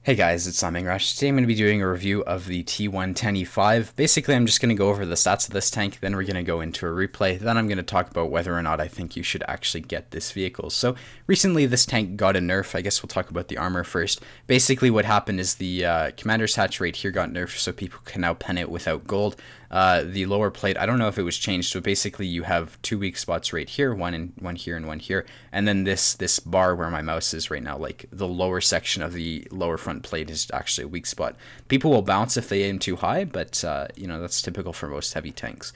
Hey guys, it's Rush. Today I'm going to be doing a review of the T110E5. Basically, I'm just going to go over the stats of this tank, then we're going to go into a replay, then I'm going to talk about whether or not I think you should actually get this vehicle. So, recently this tank got a nerf. I guess we'll talk about the armor first. Basically, what happened is the commander's hatch rate here got nerfed, so people can now pen it without gold. The lower plate, I don't know if it was changed, so basically you have two weak spots right here, one here and one here, and then this bar where my mouse is right now, like the lower section of the lower front plate is actually a weak spot. People will bounce if they aim too high, but that's typical for most heavy tanks.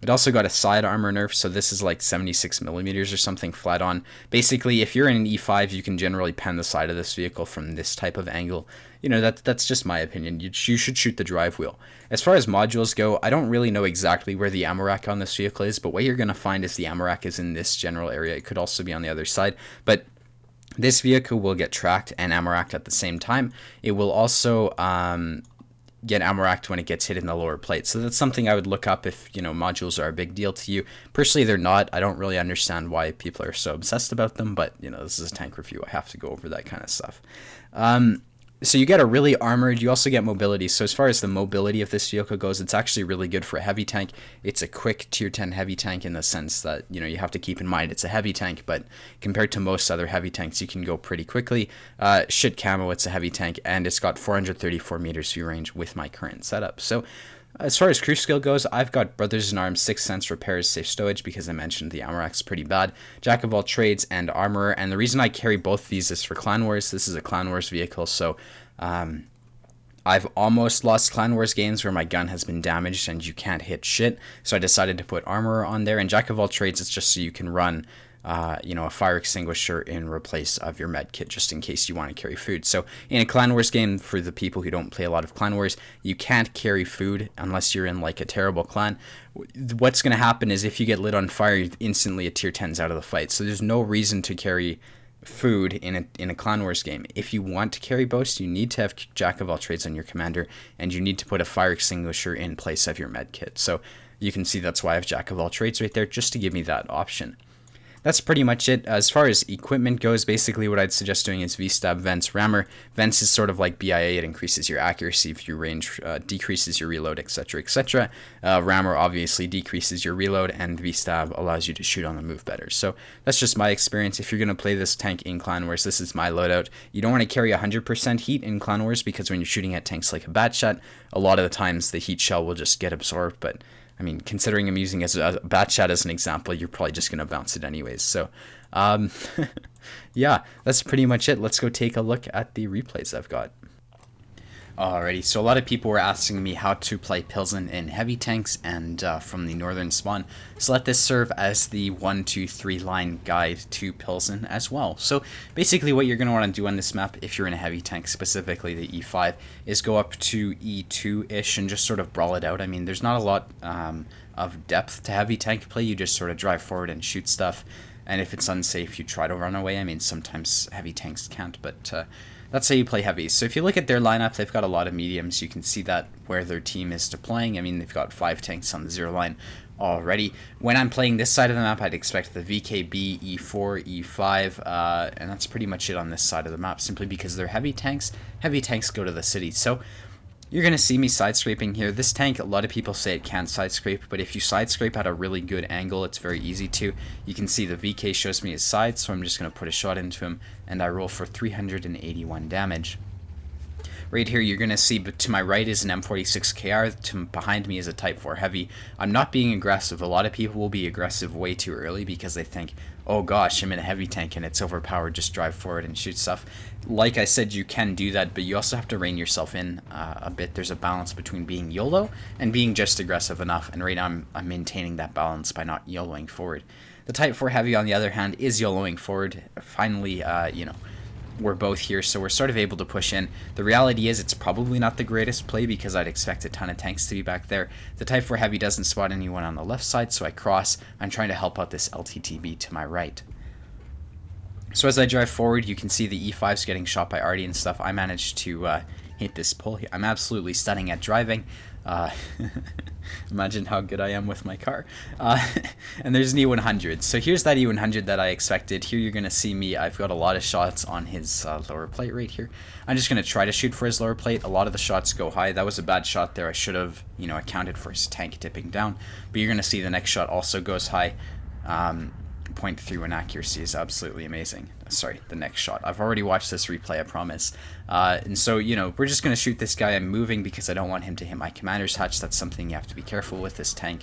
It also got a side armor nerf, so this is like 76 millimeters or something flat on. Basically, if you're in an E5, you can generally pen the side of this vehicle from this type of angle. That's just my opinion. You should shoot the drive wheel. As far as modules go, I don't really know exactly where the ammo rack on this vehicle is, but what you're going to find is the ammo rack is in this general area. It could also be on the other side, but this vehicle will get tracked and ammo racked at the same time. It will also get ammo racked when it gets hit in the lower plate. So that's something I would look up if, modules are a big deal to you. Personally, they're not. I don't really understand why people are so obsessed about them, but, this is a tank review. I have to go over that kind of stuff. So you get a really armored, you also get mobility. So as far as the mobility of this vehicle goes, it's actually really good for a heavy tank. It's a quick tier 10 heavy tank in the sense that, you have to keep in mind it's a heavy tank, but compared to most other heavy tanks, you can go pretty quickly. Shit camo, it's a heavy tank, and it's got 434 meters view range with my current setup. So as far as crew skill goes, I've got Brothers in Arms, 6th Sense, Repairs, Safe Stowage, because I mentioned the ammo rack's pretty bad, Jack of all trades, and Armorer. And the reason I carry both these is for Clan Wars. This is a Clan Wars vehicle, so I've almost lost Clan Wars games where my gun has been damaged and you can't hit shit, so I decided to put Armorer on there. And Jack of all trades, it's just so you can run a fire extinguisher in replace of your med kit just in case you want to carry food. So in a Clan Wars game, for the people who don't play a lot of Clan Wars, you can't carry food unless you're in like a terrible clan. What's going to happen is if you get lit on fire, instantly a tier 10's out of the fight. So there's no reason to carry food in a Clan Wars game. If you want to carry boast, you need to have Jack of all trades on your commander, and you need to put a fire extinguisher in place of your med kit. So you can see that's why I have Jack of all trades right there, just to give me that option. That's pretty much it. As far as equipment goes, basically what I'd suggest doing is V-stab, Vents, Rammer. Vents is sort of like BIA. It increases your accuracy, view range, decreases your reload, etc., etc. Rammer obviously decreases your reload, and V-stab allows you to shoot on the move better. So that's just my experience. If you're going to play this tank in Clan Wars, this is my loadout. You don't want to carry 100% heat in Clan Wars because when you're shooting at tanks like a bat shot, a lot of the times the heat shell will just get absorbed, but I mean, considering I'm using as a bat shot as an example, you're probably just going to bounce it anyways. So, yeah, that's pretty much it. Let's go take a look at the replays I've got. Alrighty, so a lot of people were asking me how to play Pilsen in heavy tanks and from the northern spawn, so let this serve as the 1, 2, 3 line guide to Pilsen as well. So basically what you're going to want to do on this map, if you're in a heavy tank, specifically the E5, is go up to E2-ish and just sort of brawl it out. I mean, there's not a lot of depth to heavy tank play. You just sort of drive forward and shoot stuff, and if it's unsafe, you try to run away. I mean, sometimes heavy tanks can't, but that's how you play heavies. So if you look at their lineup, they've got a lot of mediums. You can see that where their team is deploying. I mean, they've got 5 tanks on the 0 line already. When I'm playing this side of the map, I'd expect the VKB, E4, E5, and that's pretty much it on this side of the map, simply because they're heavy tanks. Heavy tanks go to the city. So you're going to see me side scraping here. This tank, a lot of people say it can't side scrape, but if you side scrape at a really good angle, it's very easy to. You can see the VK shows me his side, so I'm just going to put a shot into him, and I roll for 381 damage. Right here, you're going to see, but to my right is an M46KR, behind me is a Type 4 Heavy. I'm not being aggressive. A lot of people will be aggressive way too early because they think, oh gosh, I'm in a heavy tank and it's overpowered, just drive forward and shoot stuff. Like I said, you can do that, but you also have to rein yourself in a bit. There's a balance between being YOLO and being just aggressive enough, and right now I'm maintaining that balance by not YOLOing forward. The Type 4 Heavy, on the other hand, is YOLOing forward. Finally, we're both here, so we're sort of able to push in. The reality is it's probably not the greatest play because I'd expect a ton of tanks to be back there. The Type 4 Heavy doesn't spot anyone on the left side, so I cross. I'm trying to help out this LTTB to my right. So as I drive forward, you can see the E5's getting shot by Artie and stuff. I managed to hit this pole here. I'm absolutely stunning at driving. Uh, imagine how good I am with my car. And there's an E100. So here's that E100 that I expected. Here you're going to see me. I've got a lot of shots on his lower plate right here. I'm just going to try to shoot for his lower plate. A lot of the shots go high. That was a bad shot there. I should have, accounted for his tank dipping down. But you're going to see the next shot also goes high. 0.31 accuracy is absolutely amazing. Sorry, the next shot. I've already watched this replay, I promise. And so, we're just going to shoot this guy. I'm moving because I don't want him to hit my commander's hatch. That's something you have to be careful with this tank.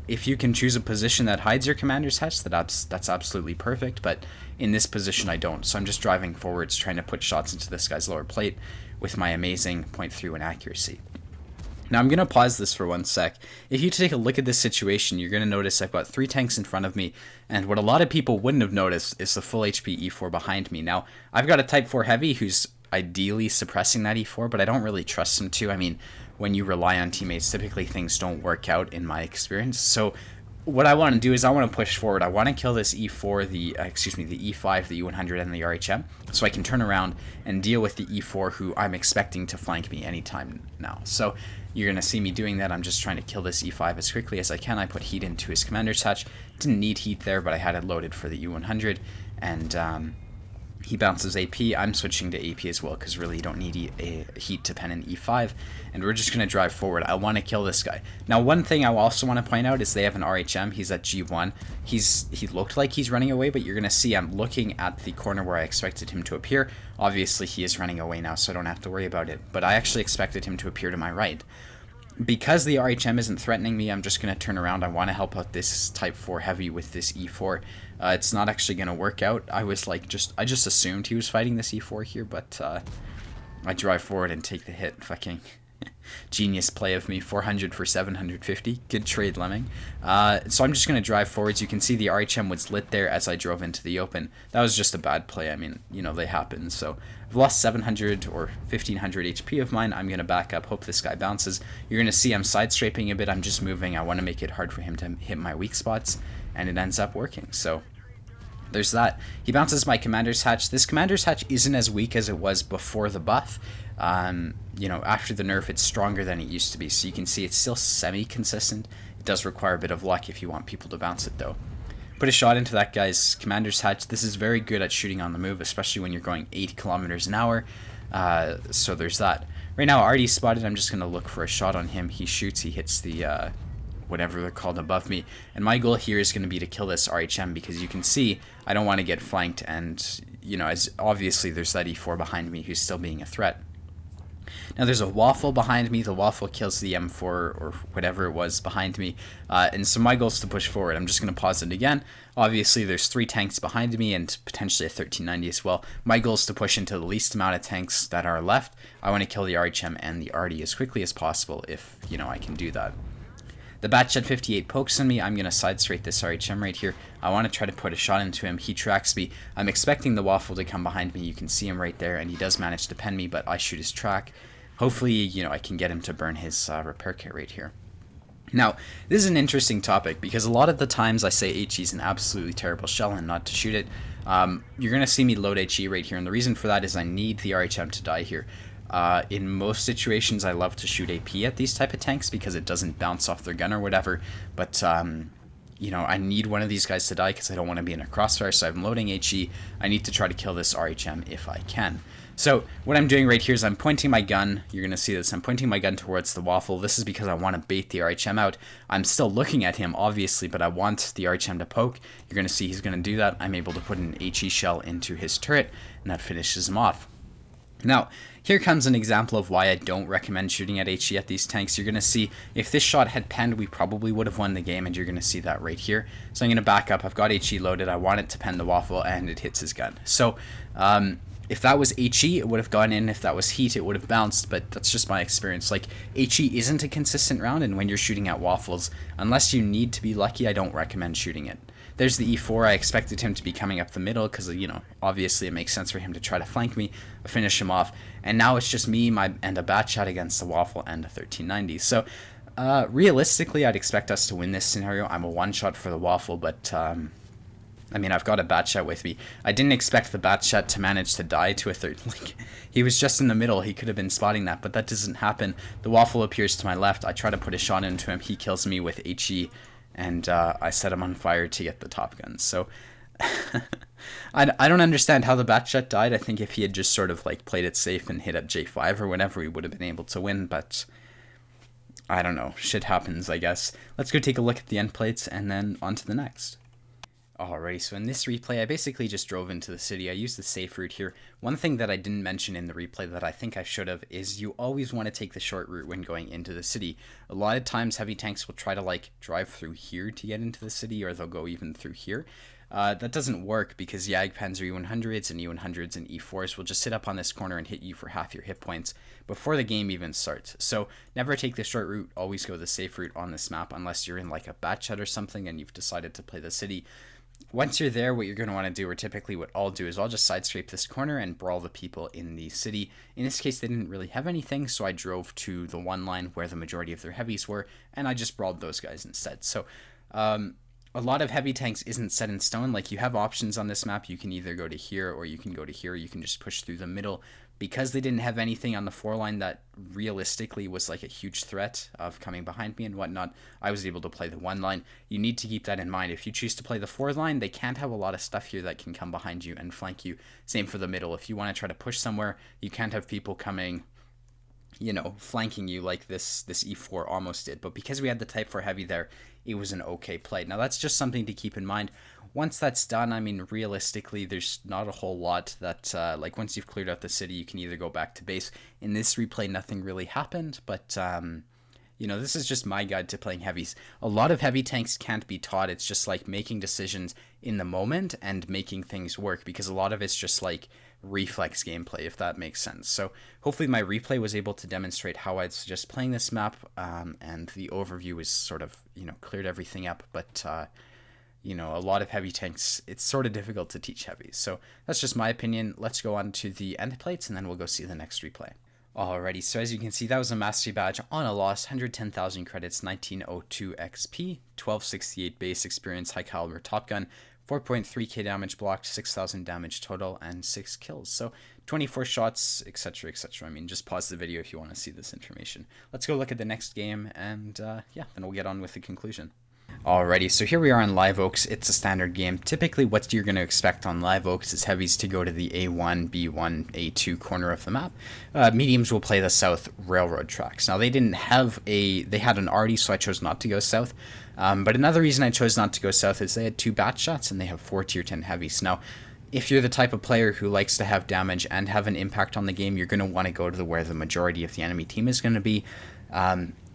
If you can choose a position that hides your commander's hatch, that's absolutely perfect. But in this position, I don't. So I'm just driving forwards, trying to put shots into this guy's lower plate with my amazing 0.31 accuracy. Now I'm going to pause this for 1 sec. If you take a look at this situation, you're going to notice I've got 3 tanks in front of me, and what a lot of people wouldn't have noticed is the full HP E4 behind me. Now, I've got a Type 4 Heavy who's ideally suppressing that E4, but I don't really trust him to. I mean, when you rely on teammates, typically things don't work out in my experience. So what I want to do is I want to push forward. I want to kill this E4, the E5, the E100, and the RHM, so I can turn around and deal with the E4 who I'm expecting to flank me anytime now. So you're going to see me doing that. I'm just trying to kill this E5 as quickly as I can. I put heat into his commander's hatch. Didn't need heat there, but I had it loaded for the E100, and he bounces AP. I'm switching to AP as well because really you don't need a heat to pen an E5, and we're just going to drive forward. I want to kill this guy. Now, one thing I also want to point out is they have an RHM. He's at G1. He looked like he's running away, but you're going to see I'm looking at the corner where I expected him to appear. Obviously, he is running away now, so I don't have to worry about it, but I actually expected him to appear to my right. Because the RHM isn't threatening me, I'm just going to turn around. I want to help out this Type 4 Heavy with this E4. It's not actually going to work out. I just assumed he was fighting this E4 here, but I drive forward and take the hit. Fucking genius play of me. 400 for 750. Good trade, Lemming. So I'm just going to drive forwards. You can see the RHM was lit there as I drove into the open. That was just a bad play. I mean, they happen. So I've lost 700 or 1500 HP of mine. I'm going to back up. Hope this guy bounces. You're going to see I'm side scraping a bit. I'm just moving. I want to make it hard for him to hit my weak spots, and it ends up working. So there's that. He bounces my commander's hatch. This commander's hatch isn't as weak as it was before the buff. After the nerf, it's stronger than it used to be. So you can see it's still semi-consistent. It does require a bit of luck if you want people to bounce it, though. Put a shot into that guy's commander's hatch. This is very good at shooting on the move, especially when you're going 80 kilometers an hour. So there's that. Right now, already spotted. I'm just going to look for a shot on him. He shoots. He hits the whatever they're called above me. And my goal here is going to be to kill this RHM because you can see I don't want to get flanked. And, as obviously there's that E4 behind me who's still being a threat. Now there's a waffle behind me. The waffle kills the M4 or whatever it was behind me. And so my goal is to push forward. I'm just going to pause it again. Obviously there's 3 tanks behind me and potentially a 1390 as well. My goal is to push into the least amount of tanks that are left. I want to kill the RHM and the RD as quickly as possible if, I can do that. The Batched 58 pokes on me. I'm going to side straight this RHM right here. I want to try to put a shot into him. He tracks me. I'm expecting the waffle to come behind me. You can see him right there, and he does manage to pen me, but I shoot his track. Hopefully, I can get him to burn his repair kit right here. Now, this is an interesting topic because a lot of the times I say HE is an absolutely terrible shell and not to shoot it. You're going to see me load HE right here, and the reason for that is I need the RHM to die here. In most situations, I love to shoot AP at these type of tanks because it doesn't bounce off their gun or whatever. But, I need one of these guys to die because I don't want to be in a crossfire, so I'm loading HE. I need to try to kill this RHM if I can. So what I'm doing right here is I'm pointing my gun. You're going to see this. I'm pointing my gun towards the waffle. This is because I want to bait the RHM out. I'm still looking at him, obviously, but I want the RHM to poke. You're going to see he's going to do that. I'm able to put an HE shell into his turret, and that finishes him off. Now, here comes an example of why I don't recommend shooting at HE at these tanks. You're going to see if this shot had penned, we probably would have won the game, and you're going to see that right here. So I'm going to back up. I've got HE loaded. I want it to pen the waffle, and it hits his gun. So if that was HE, it would have gone in. If that was heat, it would have bounced, but that's just my experience. Like, HE isn't a consistent round, and when you're shooting at waffles, unless you need to be lucky, I don't recommend shooting it. There's the E4. I expected him to be coming up the middle because, obviously it makes sense for him to try to flank me, finish him off. And now it's just me and a bat shot against the waffle and a 1390. So realistically, I'd expect us to win this scenario. I'm a one-shot for the waffle, but I mean, I've got a Batshot with me. I didn't expect the Batshot to manage to die to a third. Like, he was just in the middle. He could have been spotting that, but that doesn't happen. The Waffle appears to my left. I try to put a shot into him. He kills me with HE, and I set him on fire to get the Top Gun. So I don't understand how the Batshot died. I think if he had just sort of like played it safe and hit up J5 or whatever, we would have been able to win, but I don't know. Shit happens, I guess. Let's go take a look at the end plates and then on to the next. Alrighty, so in this replay, I basically just drove into the city. I used the safe route here. One thing that I didn't mention in the replay that I think I should have is you always want to take the short route when going into the city. A lot of times heavy tanks will try to like drive through here to get into the city, or they'll go even through here. That doesn't work because Jagdpanzer E100s and E100s and E4s will just sit up on this corner and hit you for half your hit points before the game even starts. So never take the short route, always go the safe route on this map unless you're in like a Batshot or something and you've decided to play the city. Once you're there, what you're going to want to do, or typically what I'll do, is I'll just side scrape this corner and brawl the people in the city. In this case, they didn't really have anything, so I drove to the one line where the majority of their heavies were, and I just brawled those guys instead. So a lot of heavy tanks isn't set in stone. Like, you have options on this map. You can either go to here, or you can go to here. You can just push through the middle. Because they didn't have anything on the 4 line that realistically was like a huge threat of coming behind me and whatnot, I was able to play the 1 line. You need to keep that in mind. If you choose to play the 4 line, they can't have a lot of stuff here that can come behind you and flank you. Same for the middle. If you want to try to push somewhere, you can't have people coming, you know, flanking you like this E4 almost did. But because we had the Type 4 heavy there, it was an okay play. Now that's just something to keep in mind. Once that's done, I mean, realistically, there's not a whole lot that, like, once you've cleared out the city, you can either go back to base. In this replay, nothing really happened, but, you know, this is just my guide to playing heavies. A lot of heavy tanks can't be taught. It's just, like, making decisions in the moment and making things work, because a lot of it's just, like, reflex gameplay, if that makes sense. So hopefully my replay was able to demonstrate how I'd suggest playing this map, and the overview is sort of, you know, cleared everything up, but, you know, a lot of heavy tanks, it's sort of difficult to teach heavies. So that's just my opinion. Let's go on to the end plates, and then we'll go see the next replay. Alrighty, so as you can see, that was a mastery badge on a loss, 110,000 credits, 1902 XP, 1268 base experience, high caliber Top Gun, 4.3k damage blocked, 6,000 damage total, and 6 kills. So 24 shots, etc, etc. I mean, just pause the video if you want to see this information. Let's go look at the next game, and yeah, then we'll get on with the conclusion. Alrighty, so here we are on Live Oaks. It's a standard game. Typically, what you're going to expect on Live Oaks is heavies to go to the A1, B1, A2 corner of the map. Mediums will play the south railroad tracks. Now, they had an arty, so I chose not to go south. But another reason I chose not to go south is they had 2 Batshots and they have 4 tier 10 heavies. Now, if you're the type of player who likes to have damage and have an impact on the game, you're going to want to go to where the majority of the enemy team is going to be.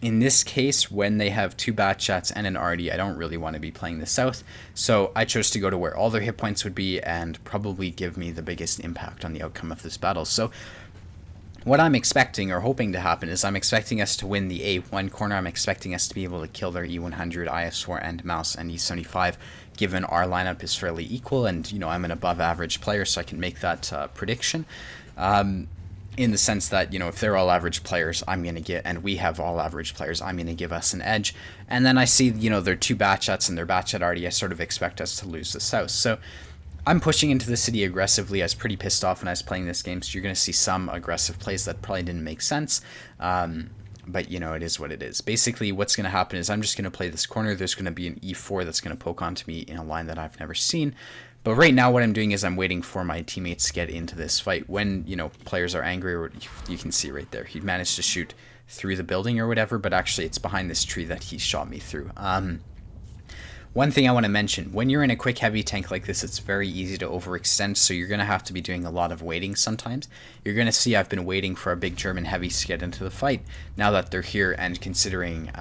In this case, when they have 2 Batshots and an arty, I don't really want to be playing the south, so I chose to go to where all their hit points would be and probably give me the biggest impact on the outcome of this battle. So what I'm expecting or hoping to happen is I'm expecting us to win the A1 corner. I'm expecting us to be able to kill their E100, IS4, and Mouse, and E75, given our lineup is fairly equal, and, you know, I'm an above average player, so I can make that prediction. In the sense that, you know, if they're all average players, I'm going to get, and we have all average players, I'm going to give us an edge. And then I see, you know, their 2 Batshots and their Batshot arty, I sort of expect us to lose the south. So I'm pushing into the city aggressively. I was pretty pissed off when I was playing this game, so you're going to see some aggressive plays that probably didn't make sense. But, you know, it is what it is. Basically, what's going to happen is I'm just going to play this corner. There's going to be an E4 that's going to poke onto me in a line that I've never seen. But right now what I'm doing is I'm waiting for my teammates to get into this fight. When, you know, players are angry, or you can see right there, he managed to shoot through the building or whatever, but actually it's behind this tree that he shot me through. One thing I want to mention, when you're in a quick heavy tank like this, it's very easy to overextend, so you're going to have to be doing a lot of waiting sometimes. You're going to see I've been waiting for a big German heavies to get into the fight. Now that they're here, and considering,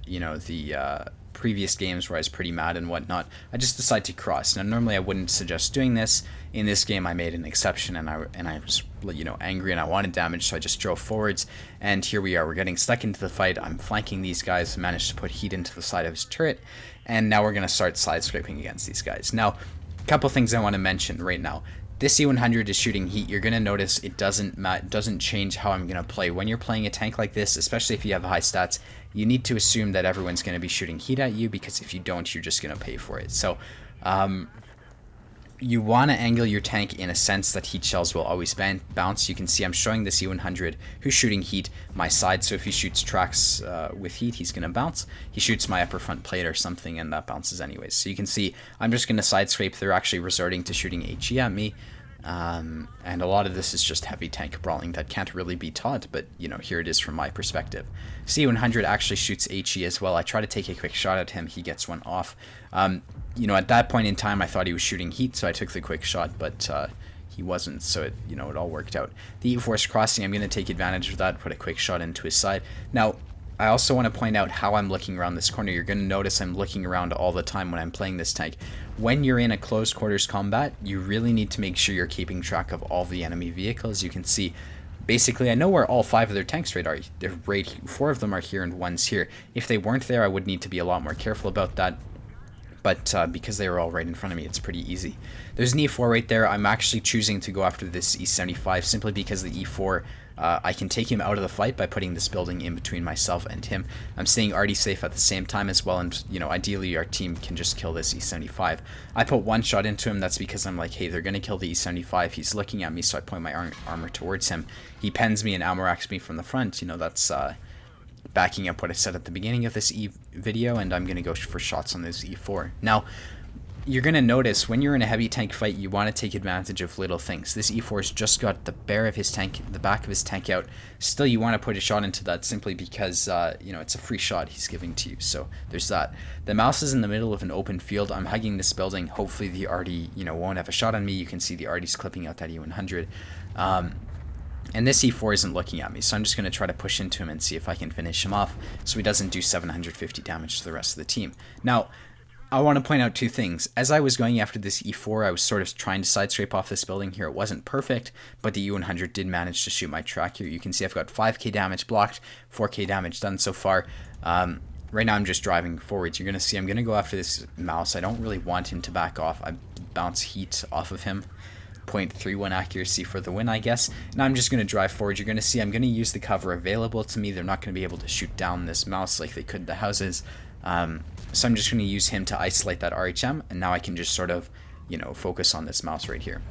you know, the previous games where I was pretty mad and whatnot, I just decided to cross. Now, normally I wouldn't suggest doing this. In this game, I made an exception, and I was, you know, angry and I wanted damage, so I just drove forwards. And here we are. We're getting stuck into the fight. I'm flanking these guys, managed to put heat into the side of his turret, and now we're going to start side scraping against these guys. Now, a couple things I want to mention right now. This E100 is shooting heat. You're going to notice it doesn't change how I'm going to play. When you're playing a tank like this, especially if you have high stats, you need to assume that everyone's going to be shooting heat at you, because if you don't, you're just going to pay for it. So you want to angle your tank in a sense that heat shells will always bounce. You can see I'm showing this E100 who's shooting heat my side, so if he shoots tracks with heat, he's going to bounce. He shoots my upper front plate or something, and that bounces anyways. So you can see I'm just going to side scrape. They're actually resorting to shooting HE at me. And a lot of this is just heavy tank brawling that can't really be taught, but you know, here it is from my perspective. C100 actually shoots HE as well. I try to take a quick shot at him, he gets one off. You know, at that point in time I thought he was shooting heat, so I took the quick shot, but he wasn't, so it, you know, it all worked out. The E-Force crossing, I'm going to take advantage of that, put a quick shot into his side. Now, I also want to point out how I'm looking around this corner. You're going to notice I'm looking around all the time when I'm playing this tank. When you're in a close quarters combat, you really need to make sure you're keeping track of all the enemy vehicles. You can see, basically, I know where all 5 of their tanks are. They're right, 4 of them are here and 1's here. If they weren't there, I would need to be a lot more careful about that. But because they were all right in front of me, it's pretty easy. There's an E4 right there. I'm actually choosing to go after this E75 simply because the E4, I can take him out of the fight by putting this building in between myself and him. I'm staying already safe at the same time as well, and you know, ideally our team can just kill this E75. I put one shot into him. That's because I'm like, hey, they're gonna kill the E75. He's looking at me, so I point my armor towards him. He pens me and ammo racks me from the front. You know, that's backing up what I said at the beginning of this video, and I'm gonna go for shots on this E4. Now, you're going to notice when you're in a heavy tank fight, you want to take advantage of little things. This E4's just got the back of his tank out. Still, you want to put a shot into that simply because, you know, it's a free shot he's giving to you. So there's that. The mouse is in the middle of an open field. I'm hugging this building. Hopefully the arty, you know, won't have a shot on me. You can see the arty's clipping out that E100. And this E4 isn't looking at me, so I'm just going to try to push into him and see if I can finish him off so he doesn't do 750 damage to the rest of the team. Now, I want to point out 2 things. As I was going after this E4, I was sort of trying to side scrape off this building here. It wasn't perfect, but the U100 did manage to shoot my track here. You can see I've got 5k damage blocked, 4k damage done so far. Right now I'm just driving forwards. You're going to see I'm going to go after this mouse. I don't really want him to back off. I bounce heat off of him. 0.31 accuracy for the win, I guess. Now I'm just going to drive forward. You're going to see I'm going to use the cover available to me. They're not going to be able to shoot down this mouse like they could the houses. So I'm just going to use him to isolate that RHM, and now I can just sort of, you know, focus on this mouse right here.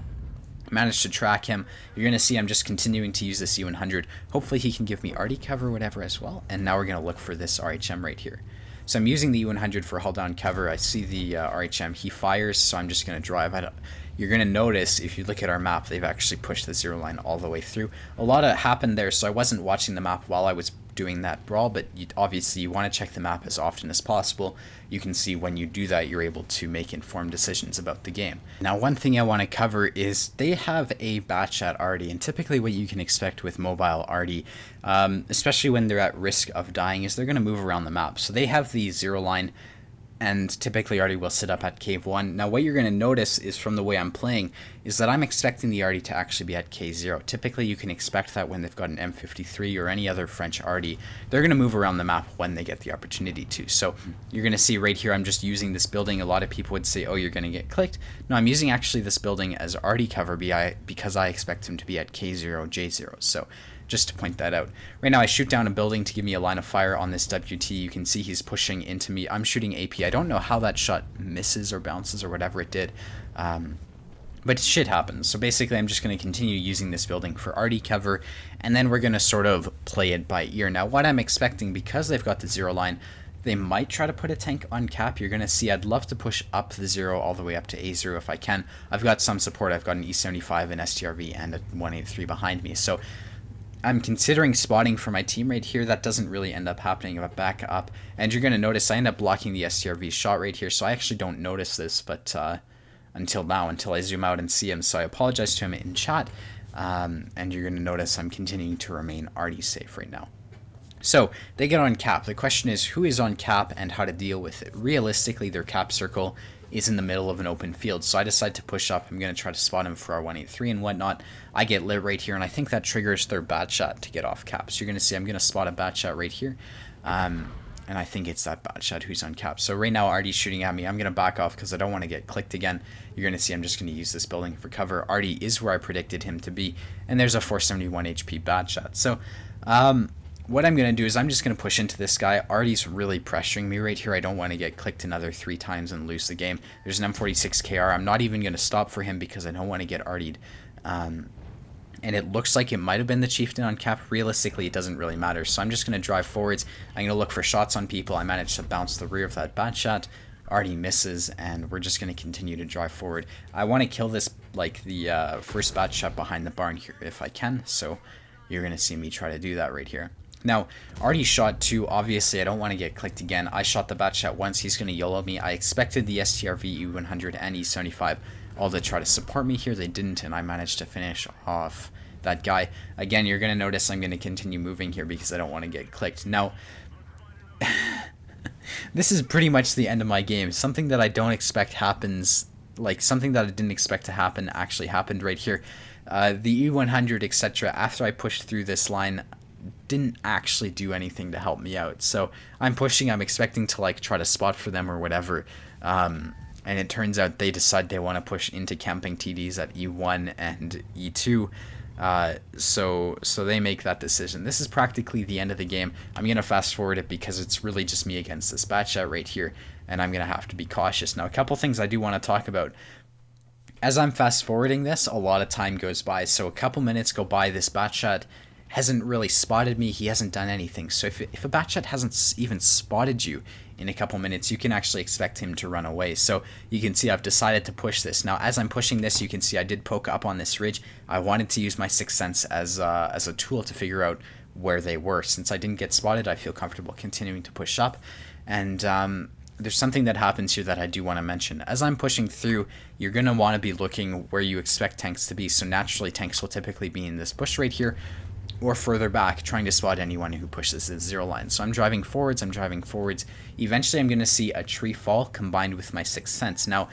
Managed to track him. You're going to see I'm just continuing to use this U100. Hopefully he can give me arty cover or whatever as well, and now we're going to look for this RHM right here. So I'm using the U100 for hull down cover. I see the RHM. He fires, so I'm just going to drive. You're going to notice, if you look at our map, they've actually pushed the 0 line all the way through. A lot happened there, so I wasn't watching the map while I was doing that brawl, but obviously you want to check the map as often as possible. You can see when you do that, you're able to make informed decisions about the game. Now, one thing I want to cover is they have a batchat arty, and typically what you can expect with mobile arty, especially when they're at risk of dying, is they're going to move around the map. So they have the 0 line, and typically arty will sit up at cave 1. Now what you're going to notice is from the way I'm playing is that I'm expecting the arty to actually be at K0. Typically you can expect that when they've got an M53 or any other French arty, they're going to move around the map when they get the opportunity to. So you're going to see right here I'm just using this building. A lot of people would say, oh, you're going to get clicked. No, I'm using actually this building as arty cover because I expect him to be at K0, J0. So just to point that out. Right now I shoot down a building to give me a line of fire on this WT. You can see he's pushing into me. I'm shooting AP. I don't know how that shot misses or bounces or whatever it did, but shit happens. So basically I'm just going to continue using this building for arty cover, and then we're going to sort of play it by ear. Now what I'm expecting, because they've got the 0 line, they might try to put a tank on cap. You're going to see I'd love to push up the 0 all the way up to A0 if I can. I've got some support. I've got an E75, an STRV, and a 183 behind me. So I'm considering spotting for my team right here. That doesn't really end up happening if I back up. And you're going to notice I end up blocking the STRV shot right here. So I actually don't notice this, but until now, until I zoom out and see him. So I apologize to him in chat. And you're going to notice I'm continuing to remain arty safe right now. So they get on cap. The question is who is on cap and how to deal with it. Realistically, their cap circle is in the middle of an open field, so I decide to push up. I'm going to try to spot him for our 183 and whatnot. I get lit right here, and I think that triggers their bat shot to get off cap. So you're going to see I'm going to spot a bat shot right here, and I think it's that bat shot who's on cap. So right now arty's shooting at me. I'm going to back off because I don't want to get clicked again. You're going to see I'm just going to use this building for cover. Arty is where I predicted him to be, and there's a 471 HP bat shot. So what I'm going to do is I'm just going to push into this guy. Artie's really pressuring me right here. I don't want to get clicked another 3 times and lose the game. There's an M46 KR. I'm not even going to stop for him because I don't want to get Artied. And it looks like it might have been the Chieftain on cap. Realistically, it doesn't really matter. So I'm just going to drive forwards. I'm going to look for shots on people. I managed to bounce the rear of that bad shot. Artie misses, and we're just going to continue to drive forward. I want to kill this, like, the first bad shot behind the barn here if I can. So you're going to see me try to do that right here. Now, Artie shot 2. Obviously, I don't want to get clicked again. I shot the bat shot once. He's going to YOLO me. I expected the STRV E100 and E75 all to try to support me here. They didn't, and I managed to finish off that guy. Again, you're going to notice I'm going to continue moving here because I don't want to get clicked. Now, this is pretty much the end of my game. Something that I don't expect happens, like something that I didn't expect to happen actually happened right here. The E100, etc., after I pushed through this line, didn't actually do anything to help me out. So I'm pushing, I'm expecting to like try to spot for them or whatever. And it turns out they decide they want to push into camping TDs at E1 and E2. So they make that decision. This is practically the end of the game. I'm going to fast forward it because it's really just me against this bat shot right here. And I'm going to have to be cautious. Now, a couple things I do want to talk about. As I'm fast forwarding this, a lot of time goes by. So a couple minutes go by, this bat shot hasn't really spotted me. He hasn't done anything. So if a bat shot hasn't even spotted you in a couple minutes, you can actually expect him to run away. So you can see I've decided to push this. Now, as I'm pushing this, you can see I did poke up on this ridge. I wanted to use my sixth sense as a tool to figure out where they were. Since I didn't get spotted, I feel comfortable continuing to push up. And there's something that happens here that I do want to mention. As I'm pushing through, you're going to want to be looking where you expect tanks to be. So naturally, tanks will typically be in this bush right here, or further back, trying to spot anyone who pushes the 0 line. So I'm driving forwards. Eventually, I'm going to see a tree fall combined with my sixth sense. Now,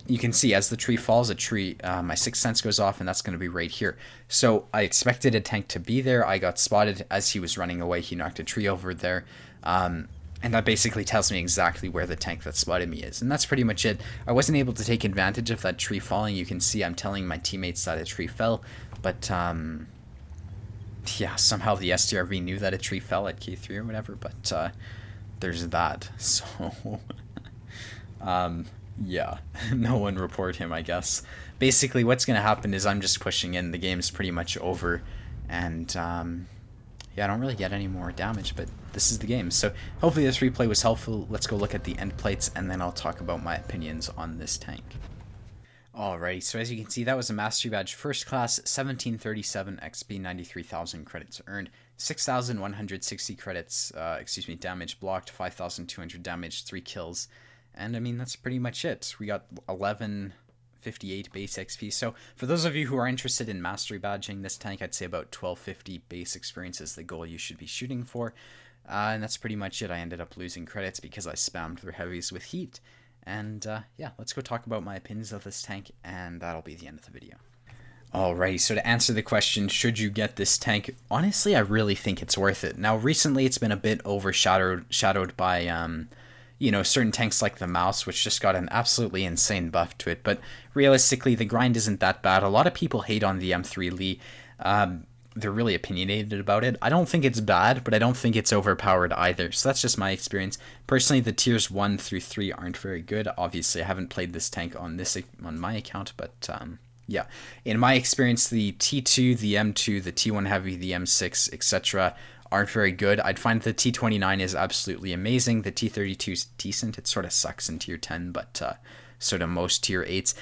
you can see as the tree falls, my sixth sense goes off, and that's going to be right here. So I expected a tank to be there. I got spotted as he was running away. He knocked a tree over there. And that basically tells me exactly where the tank that spotted me is. And that's pretty much it. I wasn't able to take advantage of that tree falling. You can see I'm telling my teammates that a tree fell, but yeah, somehow the STRV knew that a tree fell at K3 or whatever, but there's that. So, yeah, no one report him, I guess. Basically, what's going to happen is I'm just pushing in. The game's pretty much over, and yeah, I don't really get any more damage, but this is the game. So hopefully this replay was helpful. Let's go look at the end plates, and then I'll talk about my opinions on this tank. Alrighty, so as you can see, that was a Mastery Badge First Class, 1737 XP, 93,000 credits earned, 6,160 credits, damage blocked, 5,200 damage, 3 kills, and I mean, that's pretty much it. We got 1158 base XP, so for those of you who are interested in Mastery Badging this tank, I'd say about 1250 base experience is the goal you should be shooting for, and that's pretty much it. I ended up losing credits because I spammed their heavies with heat. And yeah, let's go talk about my opinions of this tank, and that'll be the end of the video. Alrighty, so to answer the question, should you get this tank? Honestly, I really think it's worth it. Now, recently it's been a bit overshadowed by, you know, certain tanks like the Mouse, which just got an absolutely insane buff to it. But realistically, the grind isn't that bad. A lot of people hate on the M3 Lee. They're really opinionated about it. I don't think it's bad, but I don't think it's overpowered either. So that's just my experience. Personally, the tiers 1 through 3 aren't very good. Obviously, I haven't played this tank on my account, but yeah. In my experience, the T2, the M2, the T1 Heavy, the M6, etc. aren't very good. I'd find the T29 is absolutely amazing. The T32 is decent. It sort of sucks in tier 10, but sort of most tier 8s.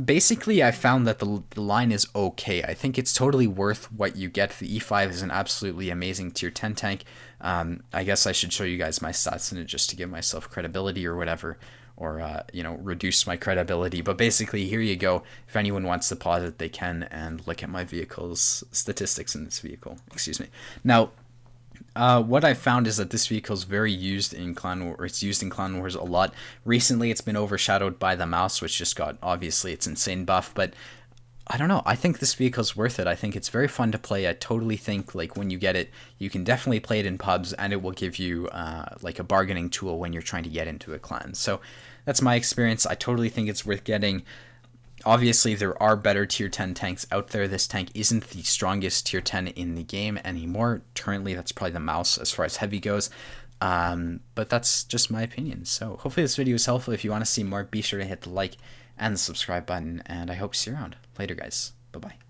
Basically, I found that the line is okay. I think it's totally worth what you get. The E5 is an absolutely amazing tier 10 tank. I guess I should show you guys my stats in it just to give myself credibility or whatever, or you know, reduce my credibility. But basically, here you go. If anyone wants to pause it, they can and look at my vehicle's statistics in this vehicle. Excuse me. Now, what I found is that this vehicle is very used in Clan Wars. It's used in Clan Wars a lot. Recently, it's been overshadowed by the Mouse, which just got, obviously, its insane buff. But I don't know. I think this vehicle is worth it. I think it's very fun to play. I totally think, like, when you get it, you can definitely play it in pubs, and it will give you, like, a bargaining tool when you're trying to get into a clan. So that's my experience. I totally think it's worth getting. Obviously, there are better tier 10 tanks out there. This tank isn't the strongest tier 10 in the game anymore. Currently, that's probably the mouse as far as heavy goes. But that's just my opinion. So hopefully this video is helpful. If you want to see more, be sure to hit the like and the subscribe button. And I hope to see you around. Later, guys. Bye-bye.